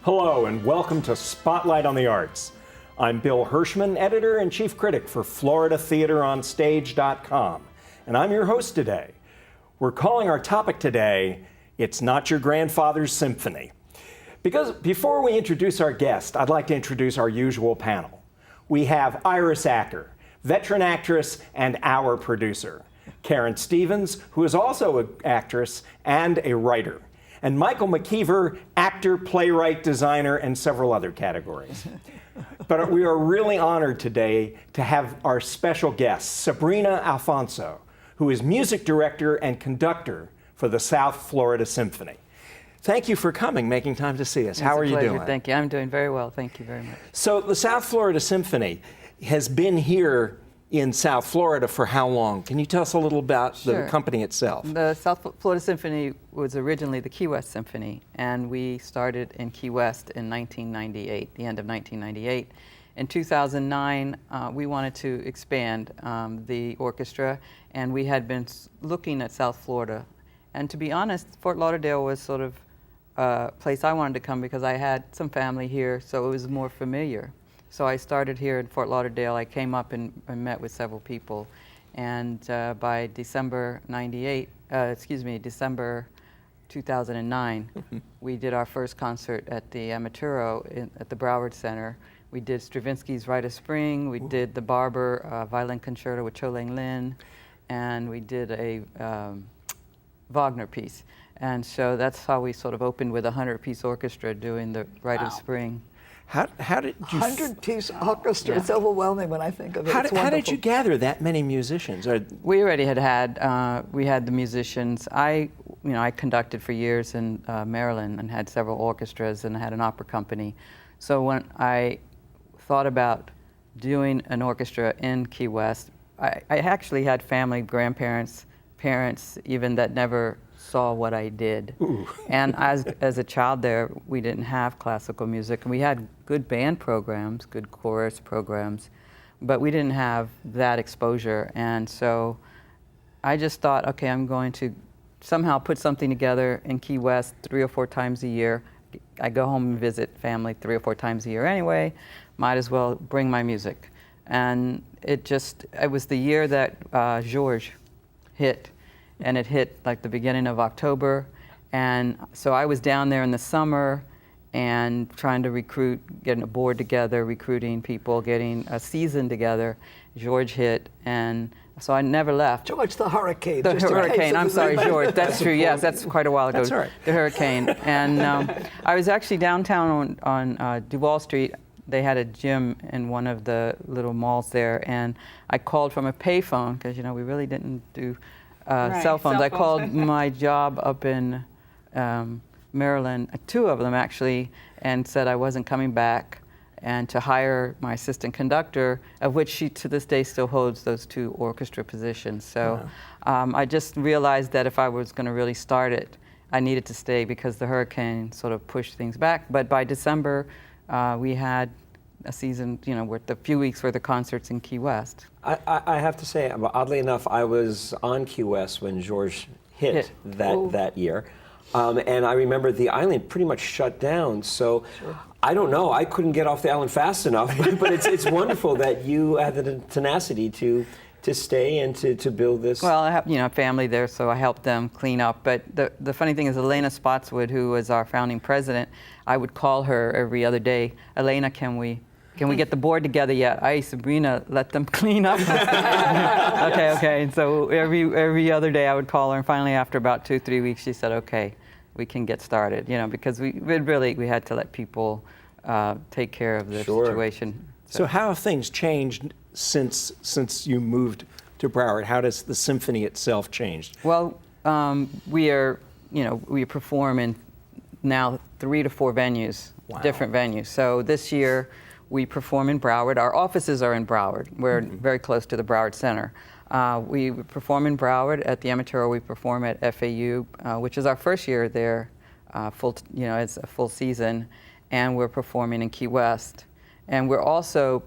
Hello and welcome to Spotlight on the Arts. I'm Bill Hirschman, editor and chief critic for FloridaTheaterOnStage.com, and I'm your host today. We're calling our topic today, It's Not Your Grandfather's Symphony. Because before we introduce our guest, I'd like to introduce our usual panel. We have Iris Acker, veteran actress and our producer, Karen Stevens, who is also an actress and a writer, and Michael McKeever, actor, playwright, designer, and several other categories. But we are really honored today to have our special guest, Sabrina Alfonso, who is music director and conductor for the South Florida Symphony. Thank you for coming, making time to see us. How are you doing? Thank you. I'm doing very well. Thank you very much. So the South Florida Symphony has been here in South Florida for how long? Can you tell us a little about the company itself? The South Florida Symphony was originally the Key West Symphony, and we started in Key West in 1998, the end of 1998. In 2009, we wanted to expand the orchestra, and we had been looking at South Florida. And to be honest, Fort Lauderdale was sort of a place I wanted to come because I had some family here, so it was more familiar. So I started here in Fort Lauderdale. I came up and met with several people. And by December 2009, we did our first concert at the Amaturo at the Broward Center. We did Stravinsky's Rite of Spring. We did the Barber Violin Concerto with Cho Lang Lin. And we did a Wagner piece. And so that's how we sort of opened with a 100-piece orchestra doing the Rite of Spring. How did you 100-piece orchestra? Yeah. It's overwhelming when I think of it. How did you gather that many musicians? We already had we had the musicians. I conducted for years in Maryland and had several orchestras and had an opera company. So when I thought about doing an orchestra in Key West, I actually had family, grandparents, parents even that never saw what I did. Ooh. And as a child there, we didn't have classical music. And we had good band programs, good chorus programs, but we didn't have that exposure. And so I just thought, okay, I'm going to somehow put something together in Key West 3 or 4 times a year. I go home and visit family 3 or 4 times a year anyway. Might as well bring my music. And it was the year that Georges hit. And it hit like the beginning of October. And so I was down there in the summer and trying to recruit, getting a board together, recruiting people, getting a season together. Georges hit, and so I never left. George the Hurricane. The Hurricane, I'm sorry, George. That's true, yes, that's quite a while ago. That's all right. The Hurricane. And I was actually downtown on Duval Street. They had a gym in one of the little malls there, and I called from a payphone, because we really didn't do cell phones. I called my job up in Maryland, 2 of them actually, and said I wasn't coming back, and to hire my assistant conductor, of which she to this day still holds those 2 orchestra positions. So I just realized that if I was going to really start it, I needed to stay because the hurricane sort of pushed things back. But by December, we had a season, with a few weeks worth of concerts in Key West. I have to say, oddly enough, I was on Key West when Georges hit that year. And I remember the island pretty much shut down. So I don't know, I couldn't get off the island fast enough. But it's wonderful that you had the tenacity to stay and to build this. Well, I have family there, so I helped them clean up. But the funny thing is, Elena Spotswood, who was our founding president, I would call her every other day. Elena, can we get the board together yet? Sabrina, let them clean up. Okay. And so every other day I would call her, and finally after about 2-3 weeks she said, okay, we can get started. Because we had to let people take care of the situation. So how have things changed since you moved to Broward? How does the symphony itself changed? Well, we perform in now 3 to 4 venues, different venues. So this year we perform in Broward. Our offices are in Broward. We're very close to the Broward Center. We perform in Broward at the Amaturo. We perform at FAU, which is our first year there, it's a full season, and we're performing in Key West. And we also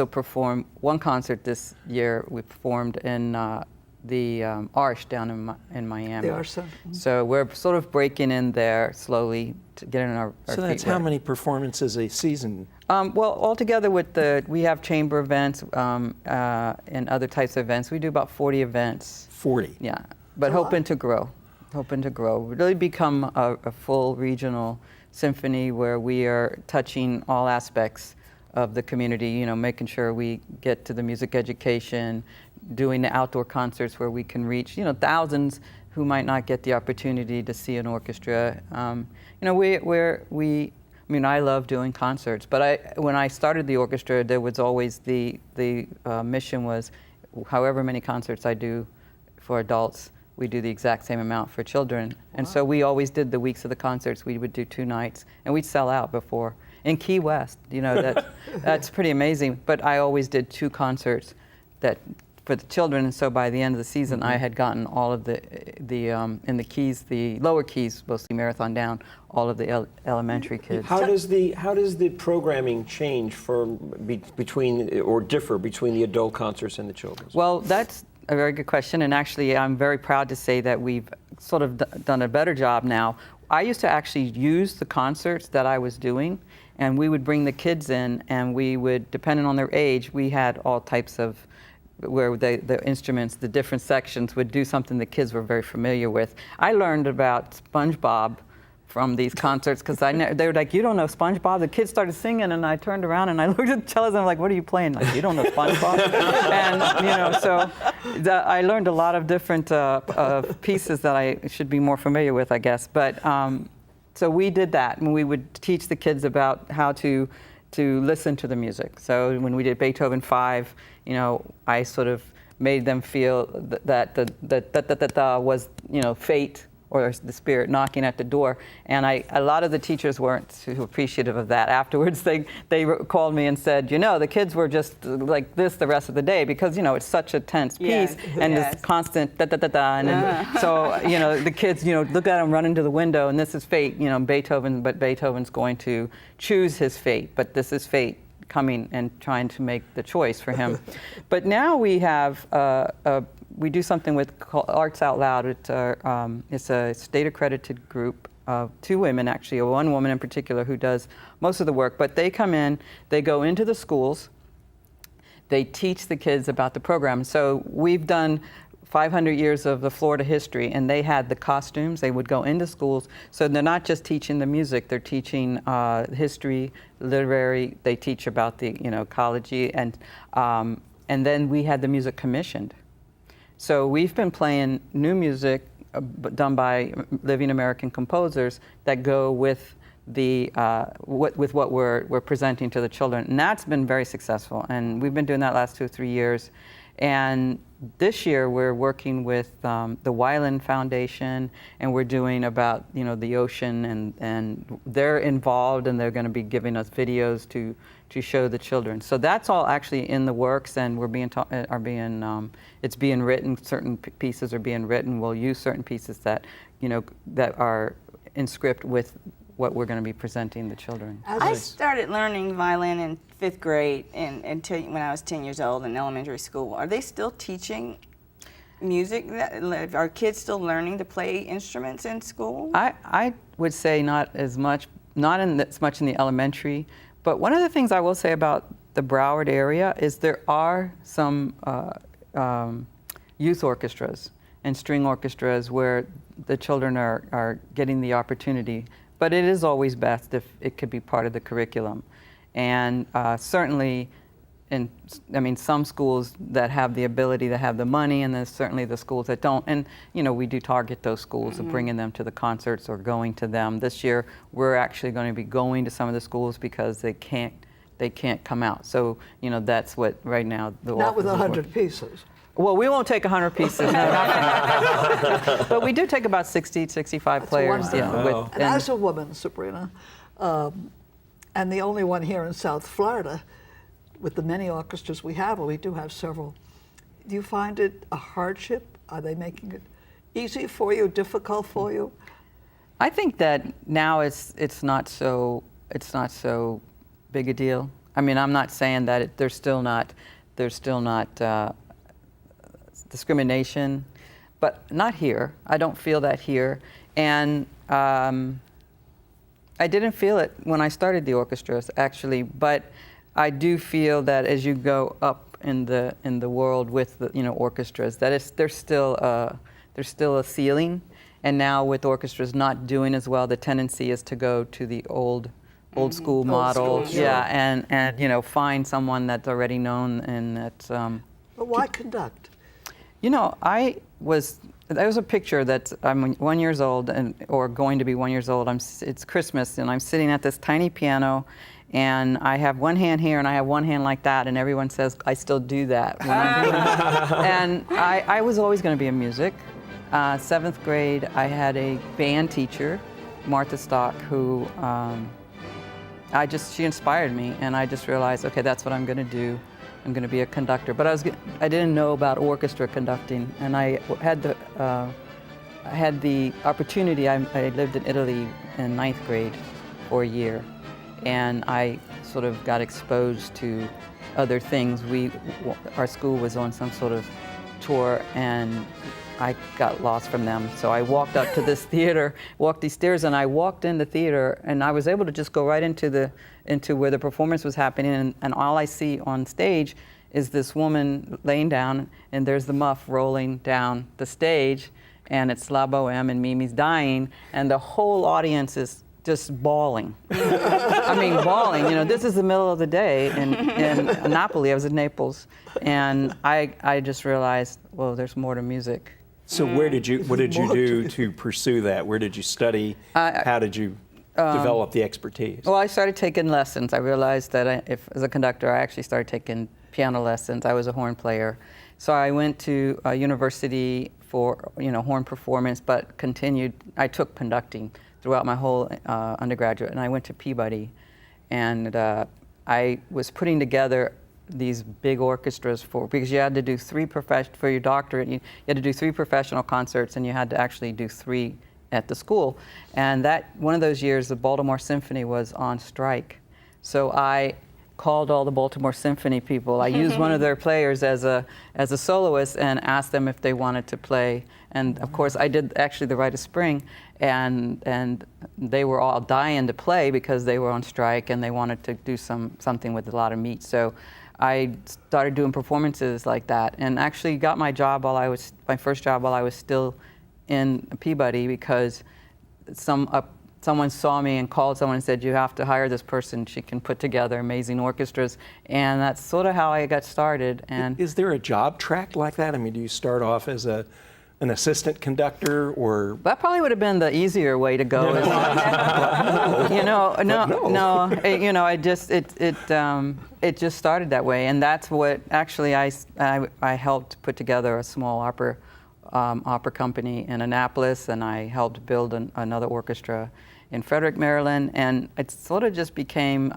perform one concert this year. We performed in Arch down in Miami. The Arch Center. So we're sort of breaking in there slowly to get in our So that's feet how wet. many performances a season? Well, altogether we have chamber events and other types of events. We do about 40 events. 40. Yeah, but a lot. hoping to grow, really become a full regional symphony where we are touching all aspects of the community, you know, making sure we get to the music education, doing the outdoor concerts where we can reach, you know, thousands who might not get the opportunity to see an orchestra. You know, I mean, I love doing concerts, but when I started the orchestra, there was always the mission was, however many concerts I do for adults, we do the exact same amount for children. And so we always did the weeks of the concerts. We would do 2 nights, and we'd sell out before. In Key West, you know, that's pretty amazing. But I always did 2 concerts for the children, and so by the end of the season, I had gotten all of the in the keys, the lower keys, mostly marathon down, all of the elementary kids. How does the programming change between or differ between the adult concerts and the children's? Well, that's a very good question, and actually, I'm very proud to say that we've sort of done a better job now. I used to actually use the concerts that I was doing, and we would bring the kids in, and we would, depending on their age, we had all types of where the instruments, the different sections would do something the kids were very familiar with. I learned about SpongeBob from these concerts because they were like, "You don't know SpongeBob?" The kids started singing, and I turned around and I looked at the cellos and I'm like, "What are you playing?" Like, "You don't know SpongeBob?" And you know, so I learned a lot of different pieces that I should be more familiar with, I guess. But so we did that, and we would teach the kids about how to listen to the music. So when we did Beethoven 5, you know, I sort of made them feel that the was, you know, fate or the spirit knocking at the door. And a lot of the teachers weren't too appreciative of that. Afterwards, they called me and said, you know, the kids were just like this the rest of the day because, you know, it's such a tense piece and this constant da-da-da-da. And then, so, you know, the kids, you know, look at them run into the window and this is fate, you know, but Beethoven's going to choose his fate, but this is fate coming and trying to make the choice for him. But now we have we do something called Arts Out Loud. It's a state-accredited group of 2 women, actually, or 1 woman in particular who does most of the work. But they come in, they go into the schools, they teach the kids about the program. So we've done 500 years of the Florida history, and they had the costumes. They would go into schools. So they're not just teaching the music, they're teaching history, literary, they teach about the, you know, ecology, and then we had the music commissioned. So we've been playing new music done by living American composers that go with the with what we're presenting to the children, and that's been very successful. And we've been doing that last 2 or 3 years. And this year we're working with the Wyland Foundation, and we're doing about, you know, the ocean, and they're involved, and they're going to be giving us videos to show the children. So that's all actually in the works, and it's being written. Certain pieces are being written. We'll use certain pieces that, you know, that are in script with what we're going to be presenting the children. I started learning violin in 5th grade until when I was 10 years old in elementary school. Are they still teaching music? Are kids still learning to play instruments in school? I would say not as much in the elementary. But one of the things I will say about the Broward area is there are some youth orchestras and string orchestras where the children are getting the opportunity. But it is always best if it could be part of the curriculum. And certainly, some schools that have the ability to have the money, and there's certainly the schools that don't. And, you know, we do target those schools of bringing them to the concerts or going to them. This year, we're actually going to be going to some of the schools because they can't come out. So, you know, that's what right now the Not with office is 100 working. pieces. Well, we won't take 100 pieces, no. But we do take about 60, 65 That's players. wonderful. Yeah, Wow. And as a woman, Sabrina, and the only one here in South Florida, with the many orchestras we have, well, we do have several, do you find it a hardship? Are they making it easy for you, difficult for you? I think that now it's not so big a deal. I mean, I'm not saying that they're still not discrimination, but not here. I don't feel that here. And I didn't feel it when I started the orchestras, actually, but I do feel that as you go up in the world with the orchestras, that there's still a ceiling. And now with orchestras not doing as well, the tendency is to go to the old school model, school, sure. yeah, and find someone that's already known and that's. But why conduct? There was a picture that I'm 1 year old or going to be 1 year old. It's Christmas and I'm sitting at this tiny piano, and I have one hand here and I have one hand like that, and everyone says I still do that. When I'm doing it. And I was always going to be in music. 7th grade, I had a band teacher, Martha Stock, who she inspired me, and I just realized, okay, that's what I'm going to do. I'm going to be a conductor. But I didn't know about orchestra conducting, and I had the opportunity. I lived in Italy in 9th grade for a year, and I sort of got exposed to other things. Our school was on some sort of tour, and I got lost from them. So I walked up to this theater, walked these stairs, and I walked in the theater, and I was able to just go right into where the performance was happening, and all I see on stage is this woman laying down, and there's the muff rolling down the stage, and it's La Boheme, and Mimi's dying, and the whole audience is just bawling. I mean, bawling. This is the middle of the day in Napoli. I was in Naples, and I just realized, well, there's more to music. So what did you do to pursue that? Where did you study? How did you develop the expertise? Well, I started taking lessons. I realized that as a conductor, I actually started taking piano lessons. I was a horn player. So I went to a university for horn performance, but continued. I took conducting throughout my whole undergraduate, and I went to Peabody, and I was putting together these big orchestras because you had to do for your doctorate. You had to do 3 professional concerts, and you had to actually do 3 at the school. And one of those years, the Baltimore Symphony was on strike, so I called all the Baltimore Symphony people. I used one of their players as a soloist and asked them if they wanted to play. And of course, I did actually the Rite of Spring, and they were all dying to play because they were on strike and they wanted to do something with a lot of meat. So I started doing performances like that, and actually got my first job while I was still in Peabody, because someone saw me and called someone and said, you have to hire this person. She can put together amazing orchestras. And that's sort of how I got started. And is there a job track like that? I mean, do you start off as an assistant conductor, or? That probably would have been the easier way to go. No. It just started that way, and that's what actually I helped put together a small opera company in Annapolis, and I helped build another orchestra in Frederick, Maryland, and it sort of just became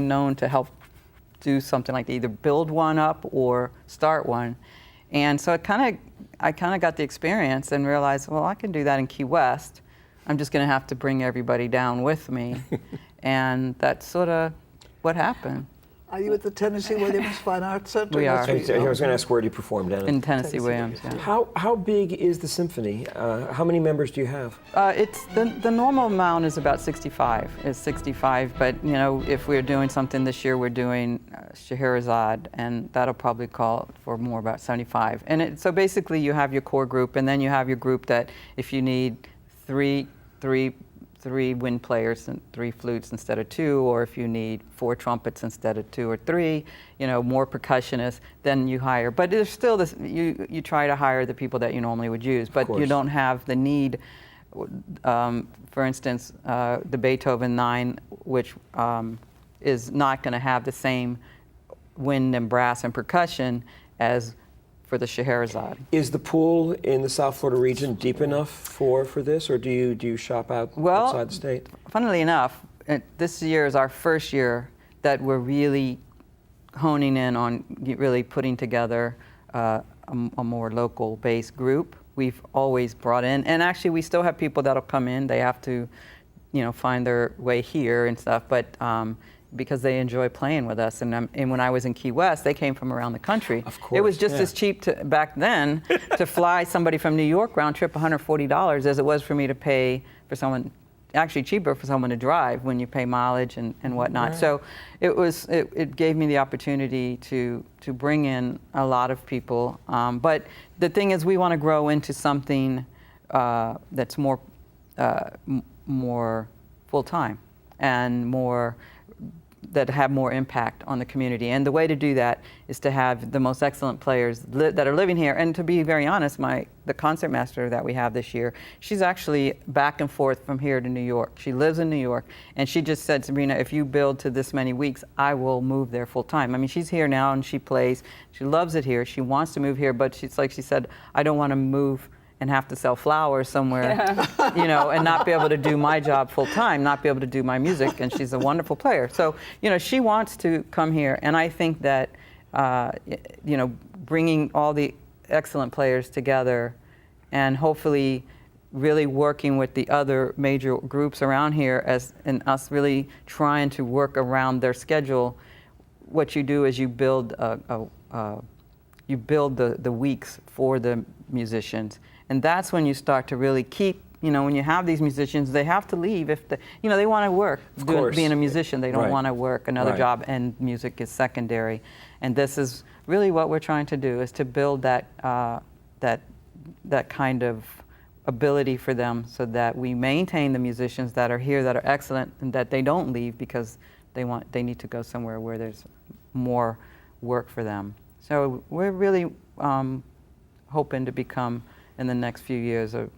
known to help do something like that, either build one up or start one. And so I kind of got the experience and realized, well, I can do that in Key West. I'm just going to have to bring everybody down with me. And that's sort of what happened. Are you at the Tennessee Williams Fine Arts Center? We are. I was going to ask, where do you perform down In Tennessee Williams, yeah. How big is the symphony? How many members do you have? It's the normal amount is about 65. It's 65, but if we're doing something this year, we're doing Scheherazade, and that'll probably call for more, about 75. And so basically, you have your core group, and then you have your group that if you need three wind players and 3 flutes instead of 2, or if you need 4 trumpets instead of 2 or 3, more percussionists, then you hire. But there's still this, you try to hire the people that you normally would use, but you don't have the need. For instance, the Beethoven 9, which is not going to have the same wind and brass and percussion as for the Scheherazade. Is the pool in the South Florida region deep enough for this, or do you shop outside the state? Funnily enough, this year is our first year that we're really honing in on really putting together a more local-based group. We've always brought in, and actually we still have people that'll come in. They have to, find their way here and stuff, but because they enjoy playing with us. And when I was in Key West, they came from around the country. Of It was course, just yeah. as cheap back then to fly somebody from New York round trip, $140, as it was for me to pay for someone, actually cheaper for someone to drive when you pay mileage and whatnot. Right. So it gave me the opportunity to bring in a lot of people. But the thing is, we want to grow into something that's more full-time and that have more impact on the community. And the way to do that is to have the most excellent players that are living here. And to be very honest, the concertmaster that we have this year, she's actually back and forth from here to New York. She lives in New York, and she just said, Sabrina, if you build to this many weeks, I will move there full time. I mean, she's here now and she plays. She loves it here. She wants to move here, but she's like she said, I don't want to move and have to sell flowers somewhere, and not be able to do my job full time, not be able to do my music. And she's a wonderful player. So, she wants to come here. And I think that, bringing all the excellent players together and hopefully really working with the other major groups around here and us really trying to work around their schedule, what you do is you build the weeks for the musicians. And that's when you start to really keep, when you have these musicians, they have to leave if they want to work. Of course. Being a musician, they don't Right. want to work another Right. job, and music is secondary. And this is really what we're trying to do, is to build that kind of ability for them, so that we maintain the musicians that are here that are excellent, and that they don't leave because they need to go somewhere where there's more work for them. So we're really hoping to become, in the next few years, a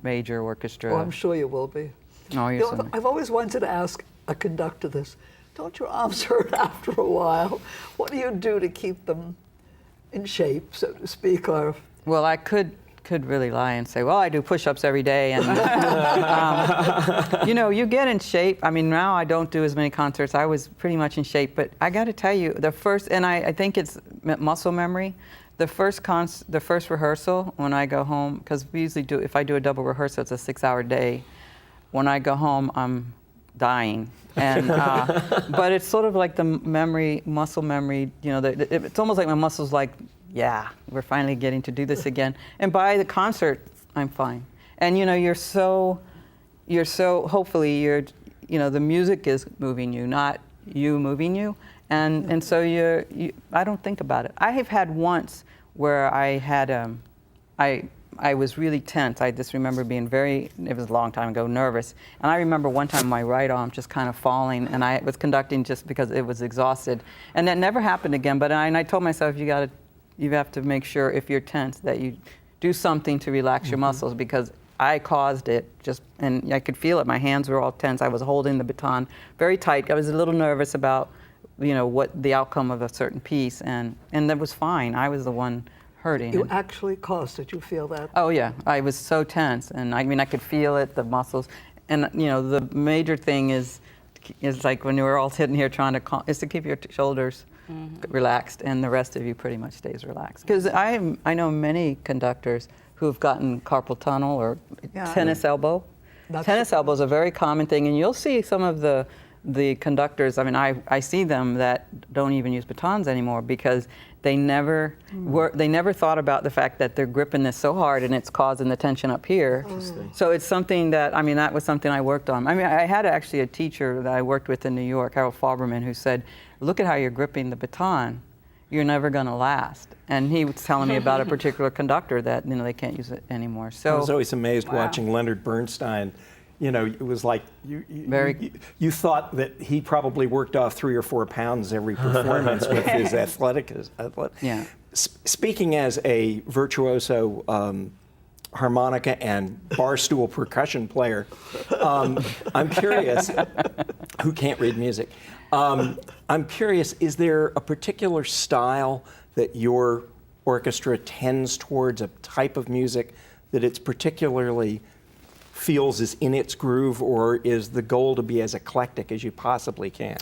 major orchestra. Oh, I'm sure you will be. Oh, you're so I've always wanted to ask a conductor this. Don't your arms hurt after a while? What do you do to keep them in shape, so to speak? Or Well, I could really lie and say, well, I do push-ups every day, and you get in shape. I mean, now I don't do as many concerts. I was pretty much in shape, but I got to tell you, I think it's muscle memory. The first rehearsal when I go home, because we usually if I do a double rehearsal, it's a 6-hour day. When I go home, I'm dying, and but it's sort of like the muscle memory. It's almost like my muscles like, yeah, we're finally getting to do this again. And by the concert, I'm fine. And you're so hopefully the music is moving you, not you moving you. And so I don't think about it. I have had once where I had I was really tense. I just remember being it was a long time ago, nervous. And I remember one time my right arm just kind of falling, and I was conducting just because it was exhausted. And that never happened again. But I told myself, you have to make sure if you're tense that you do something to relax your muscles, because I caused it, and I could feel it. My hands were all tense. I was holding the baton very tight. I was a little nervous about what the outcome of a certain piece, and that was fine. I was the one hurting. you actually caused it. You feel that? Oh yeah, I was so tense, and I could feel it, the muscles, and the major thing is like when we're all sitting here trying to is to keep your shoulders relaxed, and the rest of you pretty much stays relaxed. Because I know many conductors who have gotten carpal tunnel or Yeah. tennis elbow. Tennis elbow is a very common thing, and you'll see some of the conductors. I mean, I see them that don't even use batons anymore because they never thought about the fact that they're gripping this so hard and it's causing the tension up here. So it's something that that was something I worked on. I had actually a teacher that I worked with in New York, Harold Faberman, who said, "Look at how you're gripping the baton. You're never going to last." And he was telling me about a particular conductor that they can't use it anymore. So I was always amazed watching Leonard Bernstein. It was like you thought that he probably worked off 3 or 4 pounds every performance with his athleticism. Yeah. Speaking as a virtuoso harmonica and bar stool percussion player, I'm curious, who can't read music, I'm curious, is there a particular style that your orchestra tends towards, a type of music that it's particularly feels is in its groove, or is the goal to be as eclectic as you possibly can?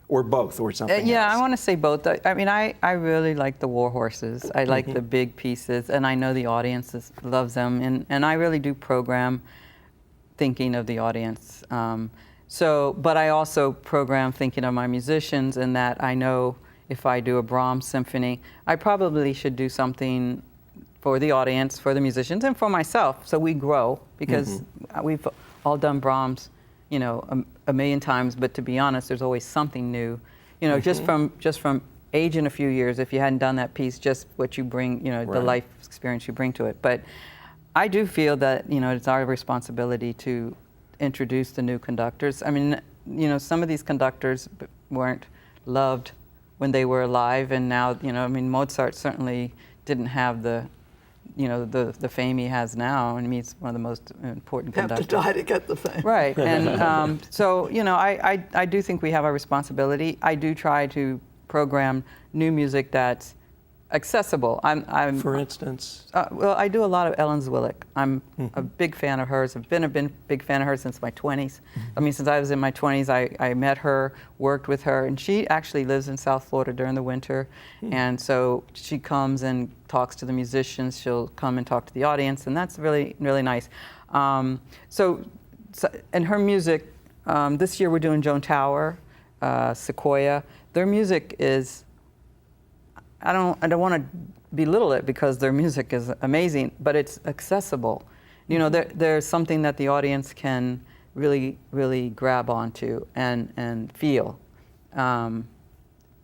Or both, or something Yeah, else? I want to say both. I really like the war horses. I like the big pieces, and I know the audience loves them, and I really do program thinking of the audience. So, but I also program thinking of my musicians, and that I know if I do a Brahms symphony, I probably should do something for the audience, for the musicians, and for myself. So we grow, because we've all done Brahms, you know, a million times. But to be honest, there's always something new, you know, just from age in a few years. If you hadn't done that piece, just what you bring, you know, the life experience you bring to it. But I do feel that, you know, it's our responsibility to introduce the new conductors. I mean, you know, some of these conductors weren't loved when they were alive, and now, you know, I mean, Mozart certainly didn't have the, you know, the fame he has now, and he's one of the most important Have to conductors. die to get the fame. Right, and so, you know, I do think we have our responsibility. I do try to program new music that's accessible. For instance? Well, I do a lot of Ellen Zwillick. I'm a big fan of hers. I've been a big fan of hers since my 20s. I mean, since I was in my 20s, I met her, worked with her, and she actually lives in South Florida during the winter. And so she comes and talks to the musicians. She'll come and talk to the audience, and that's really, really nice. So, and her music, this year we're doing Joan Tower, Sequoia. Their music is, I don't want to belittle it, because their music is amazing, but it's accessible. You know, there's something that the audience can really, really grab onto and feel.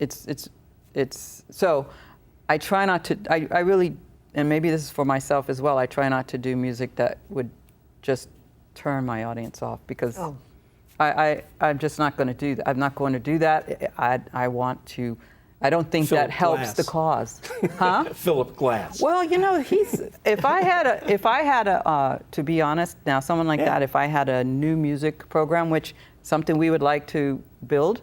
It's so I try not to. I really, and maybe this is for myself as well, I try not to do music that would just turn my audience off, because I'm just not going to do that. I'm not going to do that. I want to. I don't think Philip that helps Glass. the cause, huh? Philip Glass. Well, you know, if I had a, to be honest, now someone like that, if I had a new music program, which something we would like to build,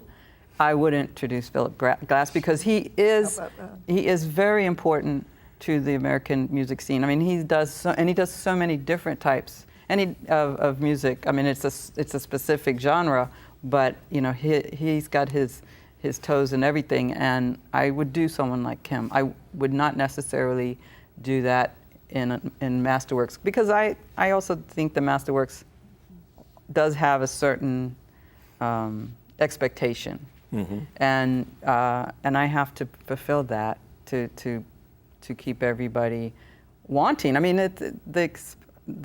I would introduce Philip Glass, because he is very important to the American music scene. I mean, he does so many different types of music. I mean, it's a specific genre, but you know, he's got his toes in everything, and I would do someone like him. I would not necessarily do that in Masterworks, because I also think the Masterworks does have a certain expectation, and I have to fulfill that to keep everybody wanting. I mean, the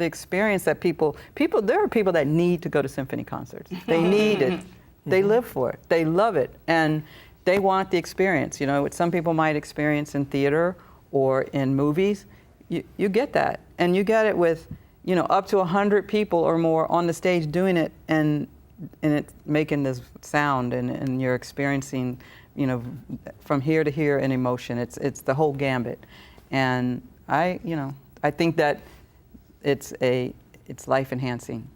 experience that people there are people that need to go to symphony concerts. They need it. They live for it. They love it, and they want the experience. You know, what some people might experience in theater or in movies, you get that, and you get it with, you know, up to 100 people or more on the stage doing it, and it's making this sound, and you're experiencing, you know, from here to here an emotion. It's the whole gambit, and I think that it's life enhancing,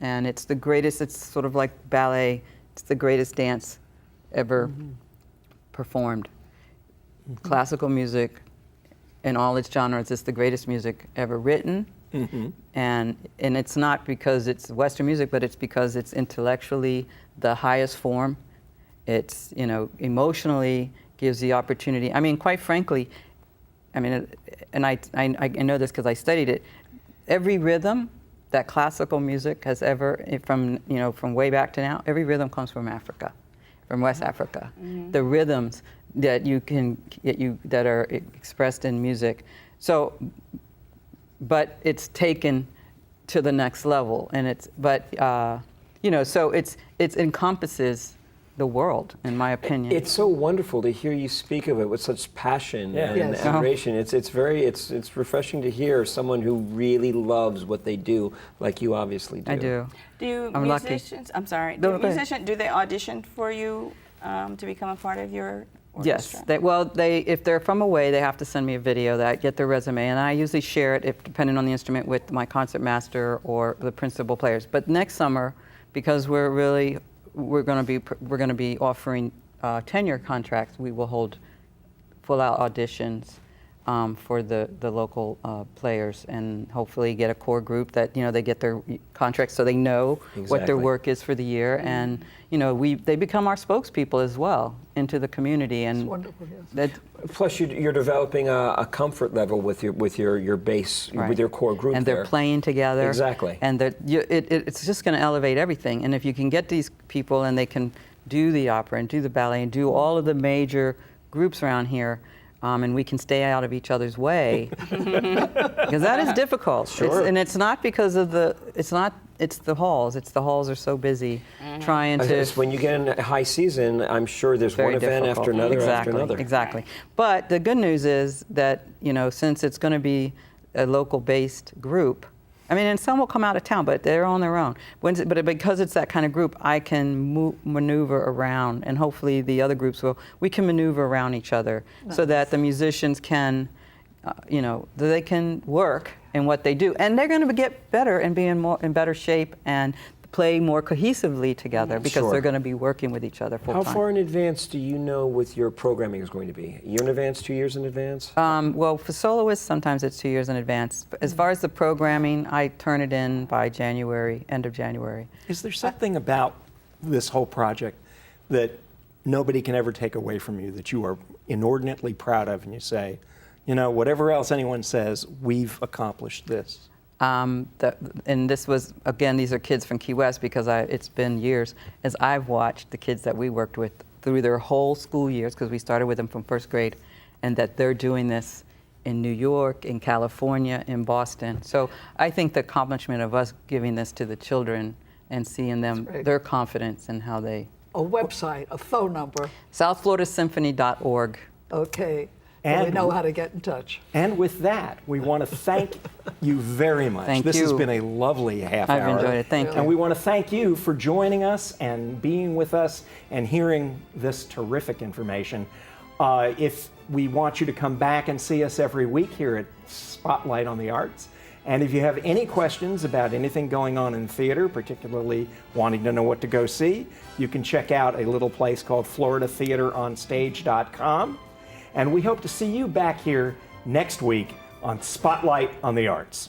and it's the greatest. It's sort of like ballet. It's the greatest dance ever performed. Classical music in all its genres is the greatest music ever written. And it's not because it's Western music, but it's because it's intellectually the highest form. It's, you know, emotionally gives the opportunity. I mean, quite frankly, I mean, and I know this because I studied it, every rhythm that classical music has ever, from way back to now, every rhythm comes from Africa, from West Africa. The rhythms that that are expressed in music. So, but it's taken to the next level, and so it encompasses the world, in my opinion. It's so wonderful to hear you speak of it with such passion and Yes. admiration. It's refreshing to hear someone who really loves what they do, like you obviously do. I do. Do I'm lucky. musicians? I'm sorry. No, Do go ahead. musicians? Do they audition for you to become a part of your orchestra? Yes. If they're from away, they have to send me a video that I get their resume, and I usually share it, depending on the instrument, with my concertmaster or the principal players. But next summer, because we're going to be offering tenure contracts, we will hold full-out auditions for the local players, and hopefully get a core group that, you know, they get their contracts so they know what their Exactly. work is for the year, and, you know, they become our spokespeople as well into the community. And It's wonderful, yes. that, Plus, you're developing a comfort level with your base, right. with your core group and there. they're playing together. Exactly. And it's just going to elevate everything. And if you can get these people and they can do the opera and do the ballet and do all of the major groups around here, and we can stay out of each other's way, because that is difficult. Sure. And it's not because of it's the halls. It's the halls are so busy trying to. It's when you get in a high season, I'm sure there's one Very event difficult. after another exactly, after another. Exactly. But the good news is that, you know, since it's going to be a local-based group, I mean, and some will come out of town, but they're on their own. But because it's that kind of group, I can maneuver around, and hopefully the other groups will. We can maneuver around each other so that the musicians can, you know, they can work in what they do, and they're going to get better and be in better shape and play more cohesively together because Sure. they're going to be working with each other full How time. far in advance do you know what your programming is going to be? A year in advance, 2 years in advance? Well, for soloists, sometimes it's 2 years in advance. But as far as the programming, I turn it in by January, end of January. Is there something about this whole project that nobody can ever take away from you, that you are inordinately proud of, and you say, you know, whatever else anyone says, we've accomplished this? And this was, again, these are kids from Key West because it's been years as I've watched the kids that we worked with through their whole school years, because we started with them from first grade, and that they're doing this in New York, in California, in Boston. So I think the accomplishment of us giving this to the children and seeing them, great. their confidence in how they, A website, a phone number. southfloridasymphony.org. Okay. So And- they know how to get in touch. And with that, we want to thank you very much. Thank This has you. been a lovely half I've hour. enjoyed it. Thank you. And we want to thank you for joining us and being with us and hearing this terrific information. If we want you to come back and see us every week here at Spotlight on the Arts. And if you have any questions about anything going on in theater, particularly wanting to know what to go see, you can check out a little place called FloridaTheaterOnStage.com. And we hope to see you back here next week on Spotlight on the Arts.